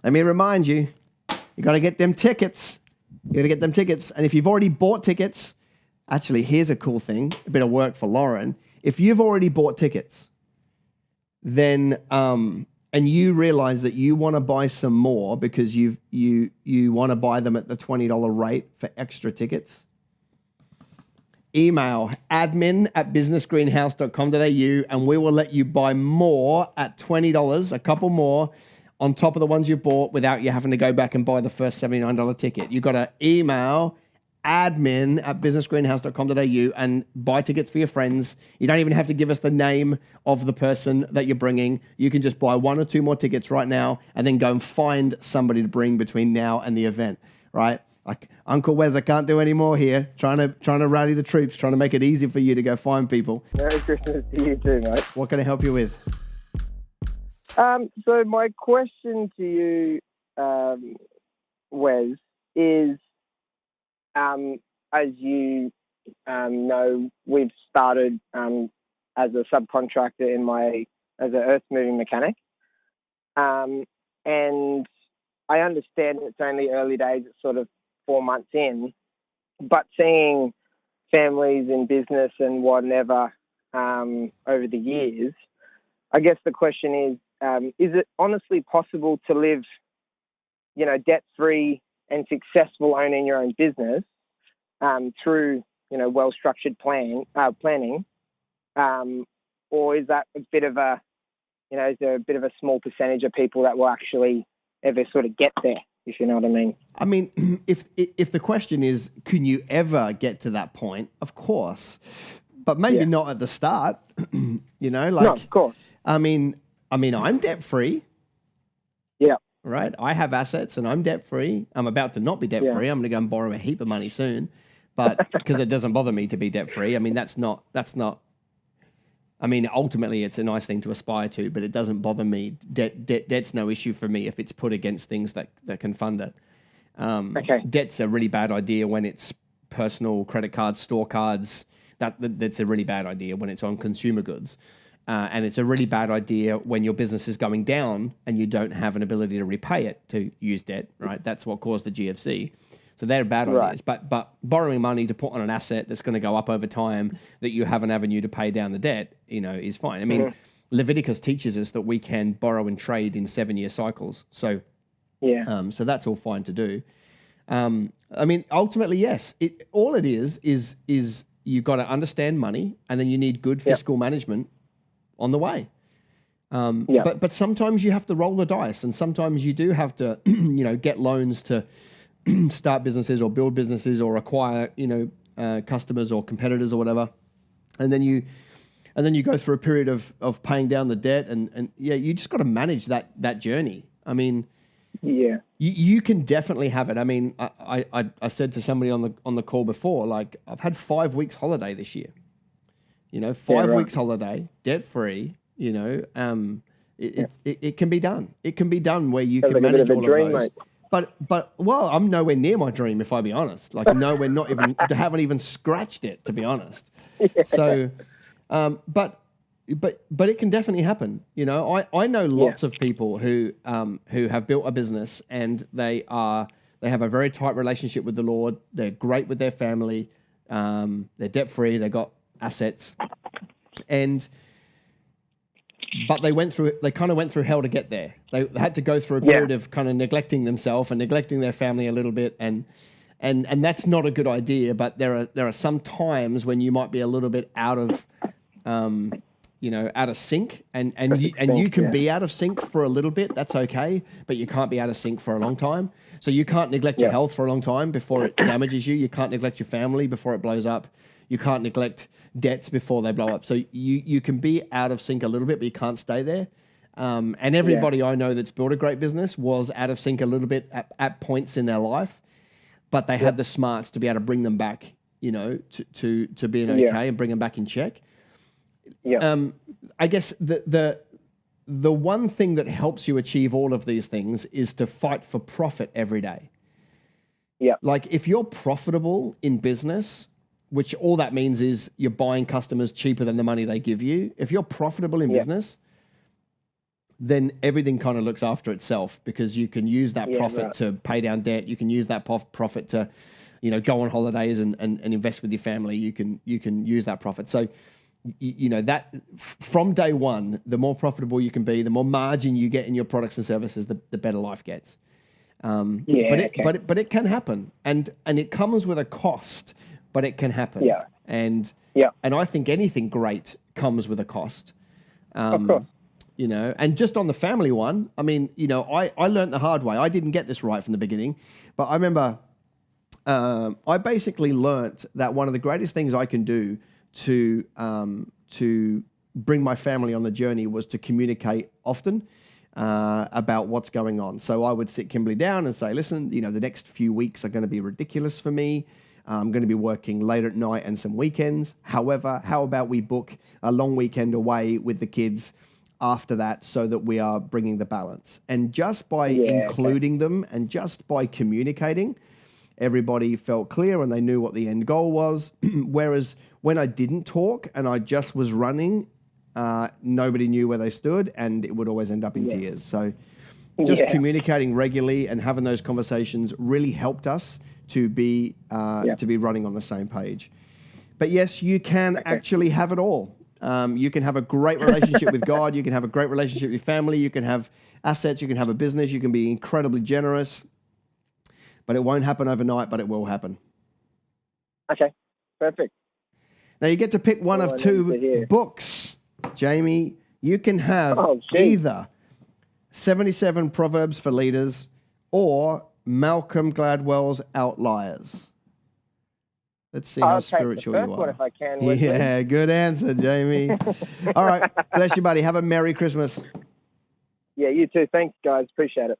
let me remind you, you got to get them tickets. You got to get them tickets. And if you've already bought tickets, actually, here's a cool thing, a bit of work for Lauren. If you've already bought tickets, then and you realize that you want to buy some more because you want to buy them at the $20 rate for extra tickets, email admin@businessgreenhouse.com.au and we will let you buy more at $20, a couple more on top of the ones you bought without you having to go back and buy the first $79 ticket. You got to email admin@businessgreenhouse.com.au and buy tickets for your friends. You don't even have to give us the name of the person that you're bringing. You can just buy 1 or 2 more tickets right now and then go and find somebody to bring between now and the event, right? Like Uncle Wez, I can't do any more here. Trying to rally the troops, trying to make it easy for you to go find people. Merry Christmas to you too, mate. What can I help you with? So my question to you, Wez, is as you know, we've started as a subcontractor as an earth moving mechanic, and I understand it's only early days. It's sort of 4 months in, but seeing families in business and whatever over the years, I guess the question is it honestly possible to live, debt-free and successful owning your own business through, well-structured planning, or is that a bit of a, is there a bit of a small percentage of people that will actually ever sort of get there, if you know what I mean? I mean, if the question is, can you ever get to that point? Of course, but maybe not at the start. No, of course. I mean, I'm debt free. Yeah. Right. I have assets and I'm debt free. I'm about to not be debt free. I'm going to go and borrow a heap of money soon, but because it doesn't bother me to be debt free. I mean, that's not. I mean, ultimately, it's a nice thing to aspire to, but it doesn't bother me. Debt's no issue for me if it's put against things that can fund it. Debt's a really bad idea when it's personal credit cards, store cards. That's a really bad idea when it's on consumer goods. And it's a really bad idea when your business is going down and you don't have an ability to repay it to use debt, right? That's what caused the GFC. So they're bad ideas. But borrowing money to put on an asset that's going to go up over time that you have an avenue to pay down the debt, is fine. I mean, Leviticus teaches us that we can borrow and trade in 7-year cycles. So so that's all fine to do. I mean, ultimately, yes. All it is you've got to understand money and then you need good fiscal management on the way. But sometimes you have to roll the dice and sometimes you do have to, get loans to start businesses or build businesses or acquire, customers or competitors or whatever. And then you go through a period of paying down the debt and you just got to manage that journey. I mean, you can definitely have it. I mean, I said to somebody on the call before, like I've had 5 weeks holiday this year. 5 weeks holiday, debt free. It can be done. It can be done where you can manage all of those. Mate. But I'm nowhere near my dream, if I be honest. Like nowhere, not even, haven't even scratched it, to be honest. So, but it can definitely happen. I know lots of people who have built a business and they have a very tight relationship with the Lord. They're great with their family. They're debt free. They got assets, but they kind of went through hell to get there. They had to go through a period of kind of neglecting themselves and neglecting their family a little bit, and that's not a good idea. But there are some times when you might be a little bit out of sync, and you can be out of sync for a little bit. That's okay, but you can't be out of sync for a long time. So you can't neglect your health for a long time before it damages you. You can't neglect your family before it blows up. You can't neglect debts before they blow up. So you can be out of sync a little bit, but you can't stay there. And everybody I know that's built a great business was out of sync a little bit at points in their life, but they had the smarts to be able to bring them back, to being okay and bring them back in check. I guess the one thing that helps you achieve all of these things is to fight for profit every day. Like if you're profitable in business, which all that means is you're buying customers cheaper than the money they give you. If you're profitable in business, then everything kind of looks after itself, because you can use that profit right. to pay down debt. You can use that profit to, go on holidays and invest with your family. You can use that profit. So, that from day one, the more profitable you can be, the more margin you get in your products and services, the better life gets. But it can happen, and it comes with a cost, but it can happen. Yeah. And I think anything great comes with a cost. Of course. And just on the family one, I mean, I learned the hard way. I didn't get this right from the beginning, but I remember I basically learnt that one of the greatest things I can do to bring my family on the journey was to communicate often about what's going on. So I would sit Kimberly down and say, listen, the next few weeks are going to be ridiculous for me. I'm going to be working late at night and some weekends. However, how about we book a long weekend away with the kids after that, so that we are bringing the balance? And just by including them and just by communicating, everybody felt clear and they knew what the end goal was. Whereas when I didn't talk and I just was running, nobody knew where they stood, and it would always end up in tears. So just communicating regularly and having those conversations really helped us to be running on the same page. But yes, you can actually have it all. You can have a great relationship with God. You can have a great relationship with your family. You can have assets. You can have a business. You can be incredibly generous. But it won't happen overnight, but it will happen. Okay, perfect. Now you get to pick one of two books, Jamie. You can have either 77 Proverbs for Leaders or Malcolm Gladwell's Outliers. Let's see how spiritual you are. One if I can, yeah, good answer, Jamie. All right, bless you, buddy. Have a Merry Christmas. Yeah, you too. Thanks, guys. Appreciate it.